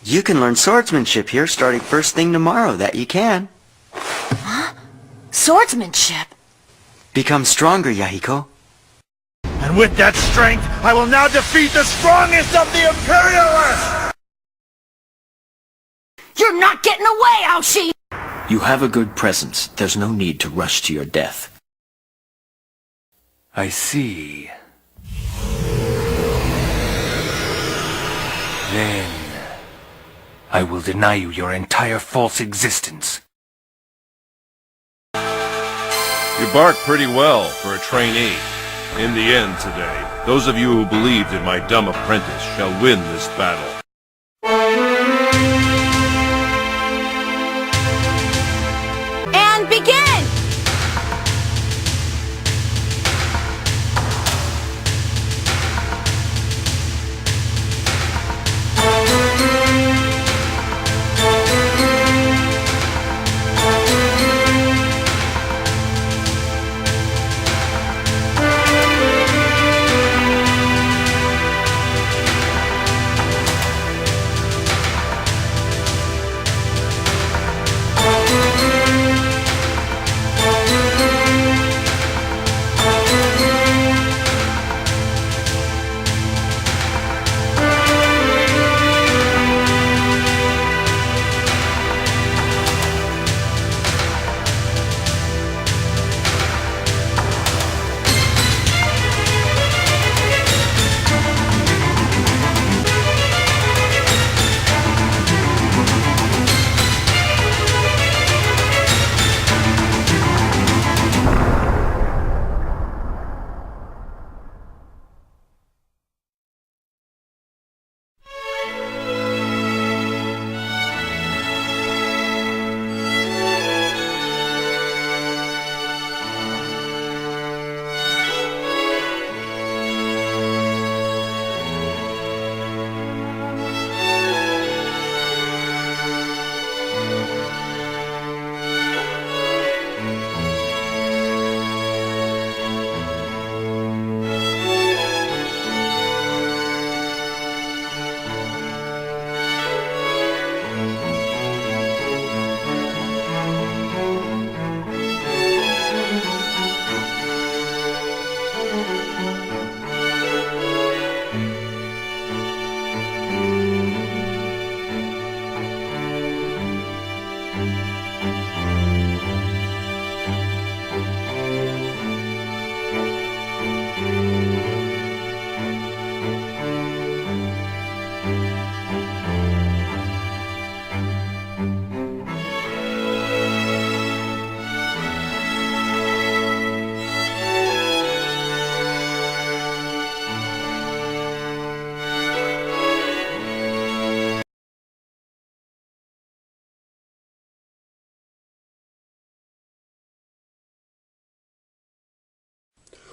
You can learn swordsmanship here starting first thing tomorrow, that you can. Huh? Swordsmanship? Become stronger, Yahiko. And with that strength, I will now defeat the strongest of the Imperialists! You're not getting away, Aoshi! You have a good presence. There's no need to rush to your death. I see. Then I will deny you your entire false existence. You bark pretty well for a trainee. In the end today, those of you who believed in my dumb apprentice shall win this battle. And begin!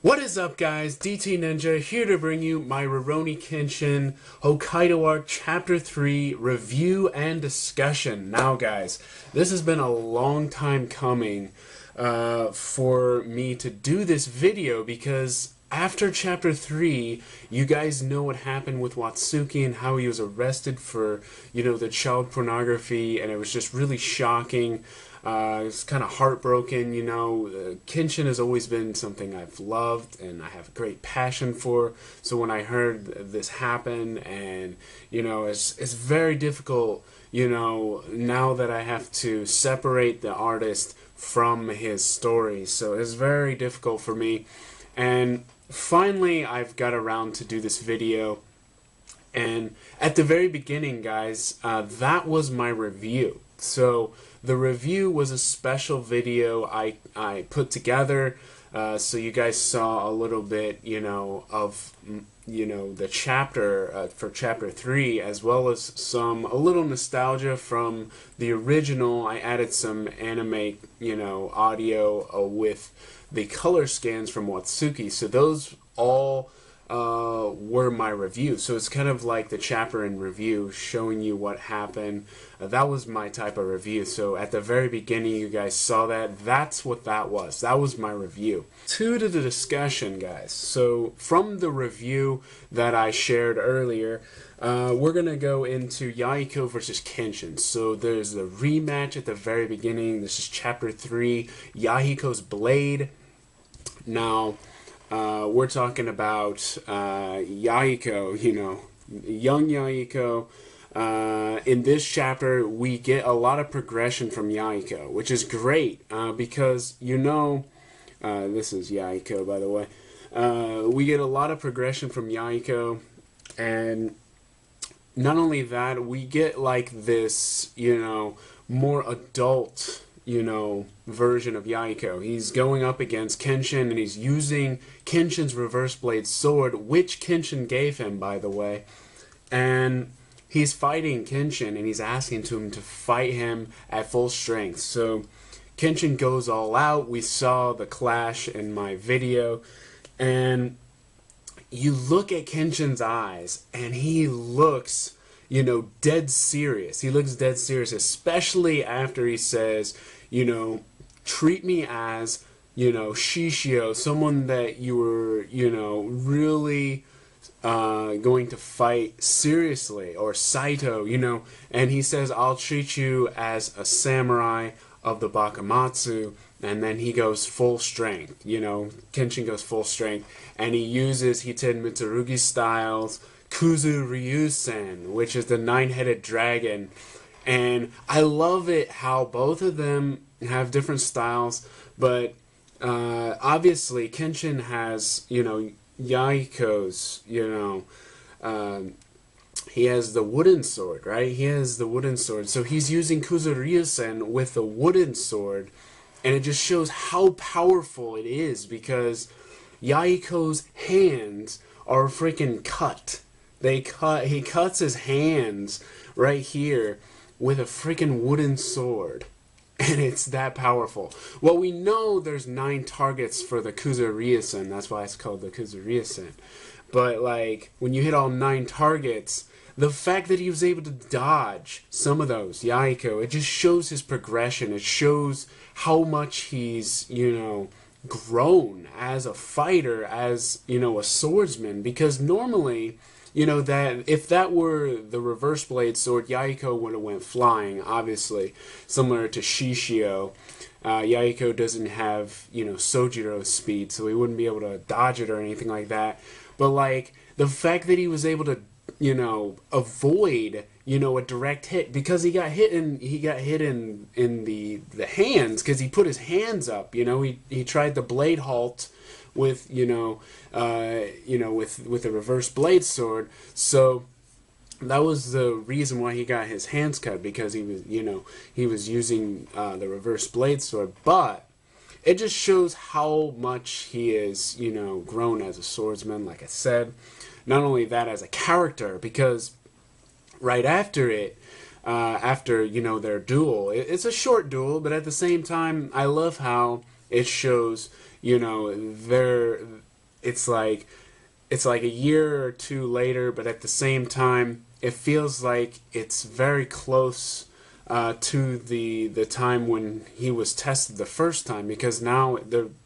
What is up, guys? DT Ninja here to bring you my Rurouni Kenshin Hokkaido Arc Chapter 3 review and discussion. Now, guys, this has been a long time coming for me to do this video because after Chapter 3, you guys know what happened with Watsuki and how he was arrested for, the child pornography, and it was just really shocking. It's kind of heartbroken, Kenshin has always been something I've loved and I have great passion for. So when I heard this happen, and it's very difficult, now that I have to separate the artist from his story. So it's very difficult for me. And finally, I've got around to do this video. And at the very beginning, guys, that was my review. So the review was a special video I put together, so you guys saw a little bit, of, the chapter for Chapter 3, as well as a little nostalgia from the original. I added some anime, audio with the color scans from Watsuki. So those all were my review. So it's kind of like the chapter in review, showing you what happened. That was my type of review. So at the very beginning, you guys saw that. That's what that was. That was my review. To the discussion, guys. So from the review that I shared earlier, we're going to go into Yahiko versus Kenshin. So there's a rematch at the very beginning. This is chapter 3, Yahiko's Blade. Now, we're talking about Yahiko, you know, young Yahiko. In this chapter, we get a lot of progression from Yahiko, which is great because, you know, this is Yahiko, by the way. We get a lot of progression from Yahiko, and not only that, we get like this, you know, more adult, you know, version of Yahiko. He's going up against Kenshin, and he's using Kenshin's reverse blade sword, which Kenshin gave him, by the way. And he's fighting Kenshin, and he's asking him to fight him at full strength. So Kenshin goes all out. We saw the clash in my video, and you look at Kenshin's eyes, and he looks, you know, dead serious. He looks dead serious, especially after he says, you know, treat me as, you know, Shishio, someone that you were, you know, really going to fight seriously, or Saito, you know, and he says, I'll treat you as a samurai of the Bakamatsu, and then he goes full strength, you know, Kenshin goes full strength, and he uses Hiten Mitsurugi styles, Kuzu Ryusen, which is the 9-headed dragon. And I love it how both of them have different styles, but obviously Kenshin has, you know, Yahiko's, you know, he has the wooden sword, right? He has the wooden sword. So he's using Kuzu Ryusen with the wooden sword, and it just shows how powerful it is because Yahiko's hands are freaking cut. He cuts his hands right here with a freaking wooden sword, and it's that powerful. Well, we know there's 9 targets for the Kuzu Ryusen. That's why it's called the Kuzu Ryusen. But like when you hit all 9 targets, the fact that he was able to dodge some of those, Yahiko, it just shows his progression. It shows how much he's, you know, grown as a fighter, as, you know, a swordsman. Because normally, you know, that if that were the reverse blade sword, Yahiko would have went flying, obviously, similar to Shishio. Yahiko doesn't have, you know, Sojiro speed, so he wouldn't be able to dodge it or anything like that. But like the fact that he was able to, you know, avoid, you know, a direct hit, because he got hit in the hands, because he put his hands up, you know, he tried the blade halt with, you know, with a reverse blade sword. So that was the reason why he got his hands cut, because he was, you know, he was using the reverse blade sword. But it just shows how much he is, you know, grown as a swordsman, like I said. Not only that, as a character, because right after it, after, you know, their duel, it's a short duel, but at the same time, I love how it shows, you know, it's like a year or two later, but at the same time, it feels like it's very close to the time when he was tested the first time, because now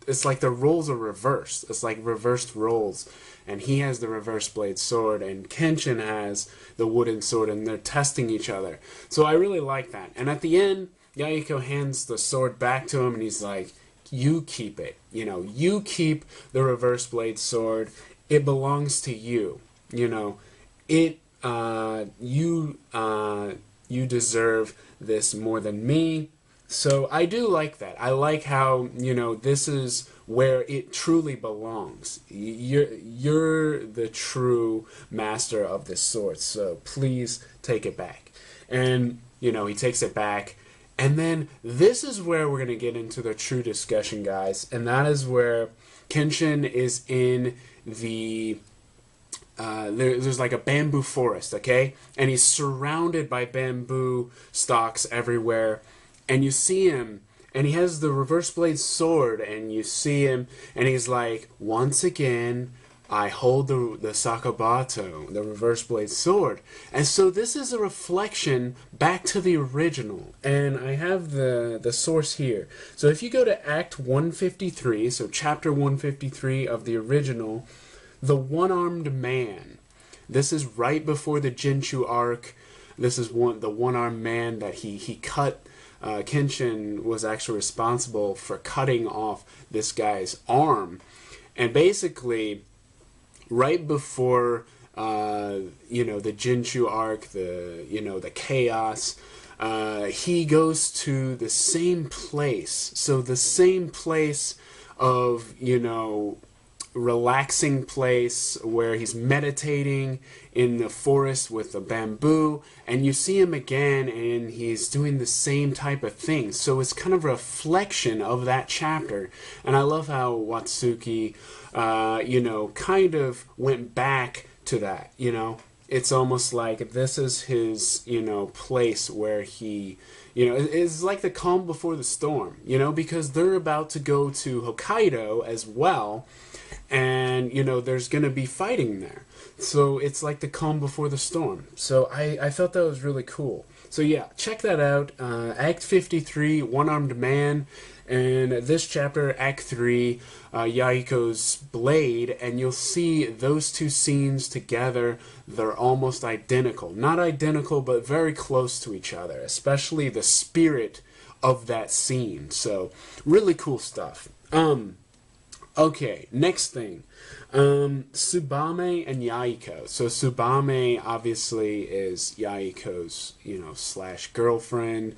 it's like the roles are reversed. It's like reversed roles, and he has the reverse blade sword, and Kenshin has the wooden sword, and they're testing each other. So I really like that. And at the end, Yahiko hands the sword back to him, and he's like, you keep it. You know, you keep the reverse blade sword. It belongs to you. You know, you deserve this more than me. So I do like that. I like how, you know, this is where it truly belongs. You're the true master of this sword, so please take it back. And, you know, he takes it back. And then this is where we're going to get into the true discussion, guys. And that is where Kenshin is in the... there's like a bamboo forest, okay? And he's surrounded by bamboo stalks everywhere. And you see him, and he has the reverse blade sword, and you see him, and he's like, once again, I hold the Sakabato, the reverse blade sword. And so this is a reflection back to the original. And I have the source here. So if you go to Act 153, so Chapter 153 of the original, the One-Armed Man. This is right before the Jinshu arc. This is the one-armed man that he cut. Kenshin was actually responsible for cutting off this guy's arm. And basically, right before the Jinshu arc, the chaos, he goes to the same place. So the same place of relaxing place where he's meditating in the forest with the bamboo, and you see him again and he's doing the same type of thing. So it's kind of a reflection of that chapter. And I love how Watsuki kind of went back to that. It's almost like this is his place where he it's like the calm before the storm, because they're about to go to Hokkaido as well. And there's gonna be fighting there, so it's like the calm before the storm. So I thought that was really cool. So yeah, check that out. Act 53, One-Armed Man, and this chapter, Act 3, Yahiko's blade, and you'll see those two scenes together. They're almost identical. Not identical, but very close to each other, especially the spirit of that scene. So really cool stuff. Okay, next thing. Tsubame and Yahiko. So Tsubame obviously is Yahiko's, slash girlfriend,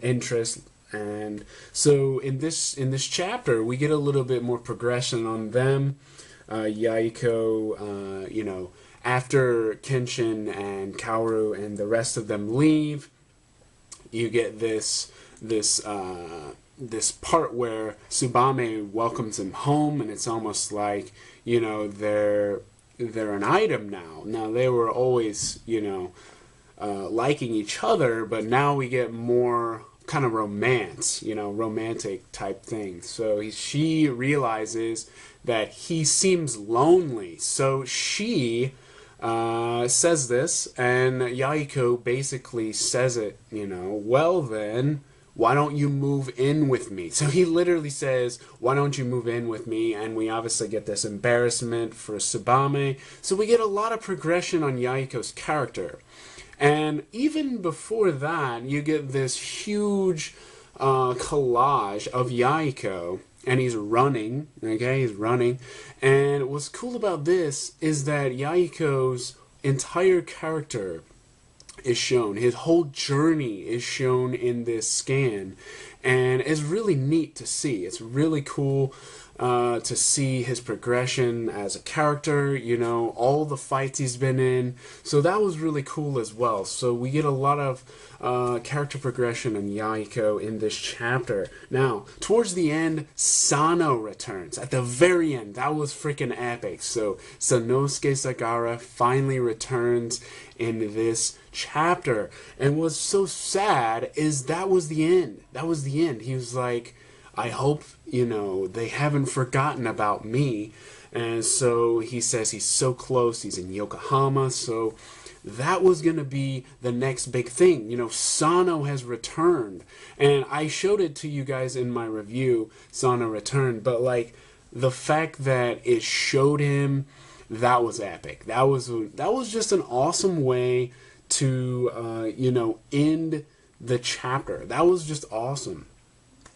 interest. And so in this chapter, we get a little bit more progression on them. Yahiko, after Kenshin and Kaoru and the rest of them leave, you get this part where Tsubame welcomes him home, and it's almost like they're an item now. Now they were always liking each other, but now we get more kind of romance, romantic type thing. So she realizes that he seems lonely, so she says this, and Yahiko basically says it, well then, why don't you move in with me? So he literally says, why don't you move in with me? And we obviously get this embarrassment for Tsubame. So we get a lot of progression on Yahiko's character. And even before that, you get this huge collage of Yahiko. And he's running, okay? He's running. And what's cool about this is that Yahiko's entire character is shown. His whole journey is shown in this scan, and it's really neat to see. It's really cool to see his progression as a character, all the fights he's been in. So that was really cool as well. So we get a lot of character progression in Yahiko in this chapter. Now, towards the end, Sano returns. At the very end, that was freaking epic. So Sanosuke Sagara finally returns in this chapter. And what's so sad is that was the end. That was the end. He was like, I hope, they haven't forgotten about me. And so he says he's so close. He's in Yokohama. So that was going to be the next big thing. Sano has returned. And I showed it to you guys in my review, Sano returned. But, the fact that it showed him, that was epic. That was just an awesome way to, end the chapter. That was just awesome.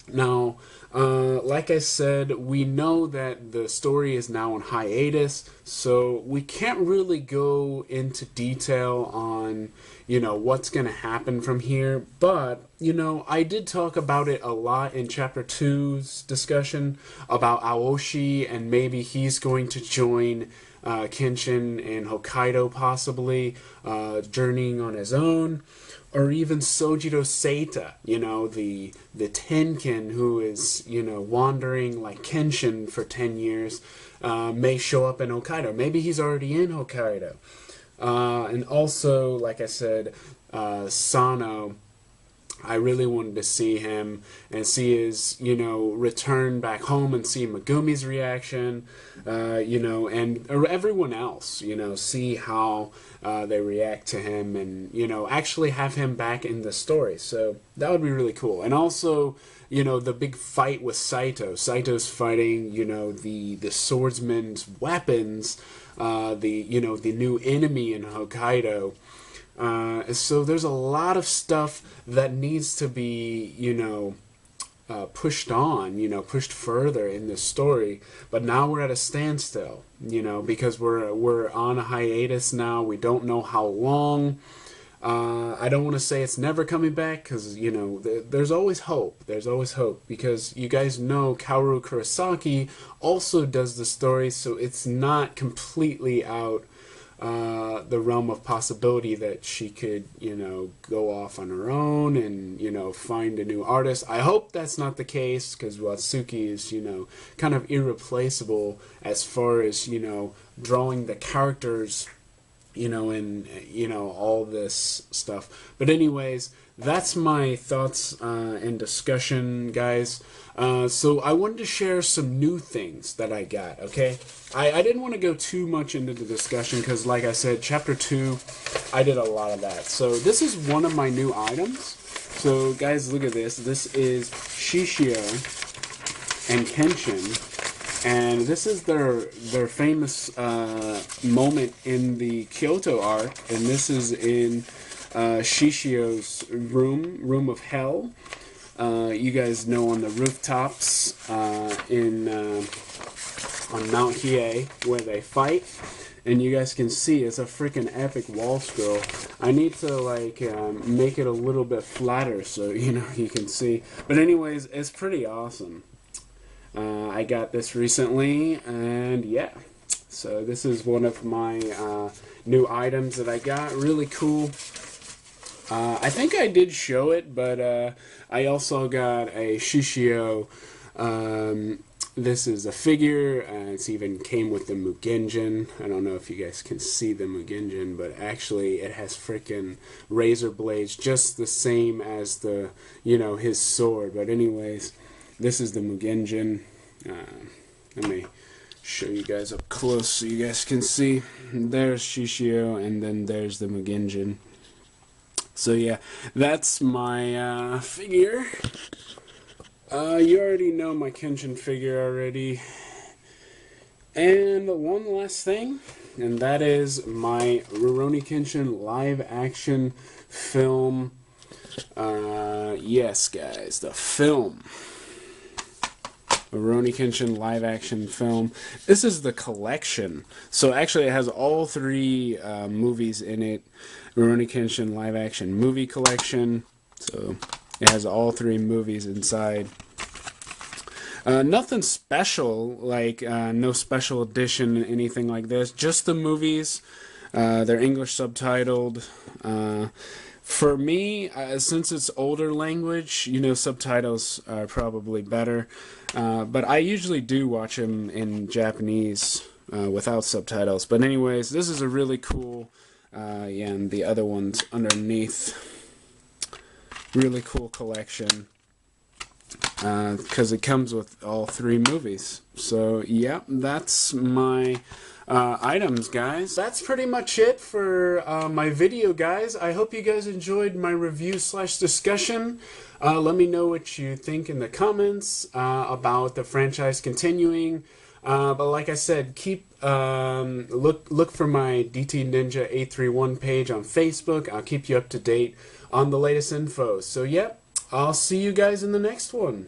Now, like I said, we know that the story is now on hiatus, so we can't really go into detail on, what's going to happen from here. But, I did talk about it a lot in Chapter 2's discussion about Aoshi, and maybe he's going to join Kenshin in Hokkaido, possibly, journeying on his own. Or even Sojiro Seita, the Tenkin who is, wandering like Kenshin for 10 years, may show up in Hokkaido. Maybe he's already in Hokkaido. And also, like I said, Sano I really wanted to see him and see his, return back home and see Megumi's reaction, and everyone else, see how they react to him and, actually have him back in the story. So that would be really cool. And also, the big fight with Saito. Saito's fighting, the swordsman's weapons, the new enemy in Hokkaido. So there's a lot of stuff that needs to be, pushed on, pushed further in this story. But now we're at a standstill, because we're on a hiatus now. We don't know how long. I don't want to say it's never coming back, because, there's always hope. There's always hope, because you guys know Kaoru Kurosaki also does the story, so it's not completely out the realm of possibility that she could, go off on her own and, find a new artist. I hope that's not the case, because Watsuki is, kind of irreplaceable as far as, drawing the characters, and, all this stuff. But anyways, that's my thoughts and discussion, guys. So I wanted to share some new things that I got, okay? I didn't want to go too much into the discussion because, like I said, Chapter 2, I did a lot of that. So this is one of my new items. So, guys, look at this. This is Shishio and Kenshin. And this is their famous moment in the Kyoto arc. And this is in Shishio's room of hell. You guys know on the rooftops on Mount Hiei where they fight, and you guys can see it's a freaking epic wall scroll. I need to make it a little bit flatter so you can see. But anyways, it's pretty awesome. I got this recently, and yeah. So this is one of my new items that I got. Really cool. I think I did show it, but I also got a Shishio. This is a figure, it even came with the Mugenjin. I don't know if you guys can see the Mugenjin, but actually it has frickin' razor blades, just the same as the, his sword. But anyways, this is the Mugenjin. Let me show you guys up close so you guys can see. There's Shishio, and then there's the Mugenjin. So yeah, that's my figure. You already know my Kenshin figure already. And one last thing, and that is my Rurouni Kenshin live action film. Yes, guys, the film. Rurouni Kenshin live action film. This is the collection. So actually it has all three movies in it. Rurouni Kenshin live action movie collection. So it has all three movies inside. Nothing special, like no special edition, anything like this. Just the movies. They're English subtitled. For me, since it's older language, subtitles are probably better. But I usually do watch them in Japanese without subtitles. But anyways, this is a really cool, and the other one's underneath. Really cool collection. Because it comes with all three movies. So, yeah, that's my items, guys. That's pretty much it for my video, guys. I hope you guys enjoyed my review/discussion. Let me know what you think in the comments about the franchise continuing. But like I said, keep look for my DT Ninja 831 page on Facebook. I'll keep you up to date on the latest info. So, yep. I'll see you guys in the next one.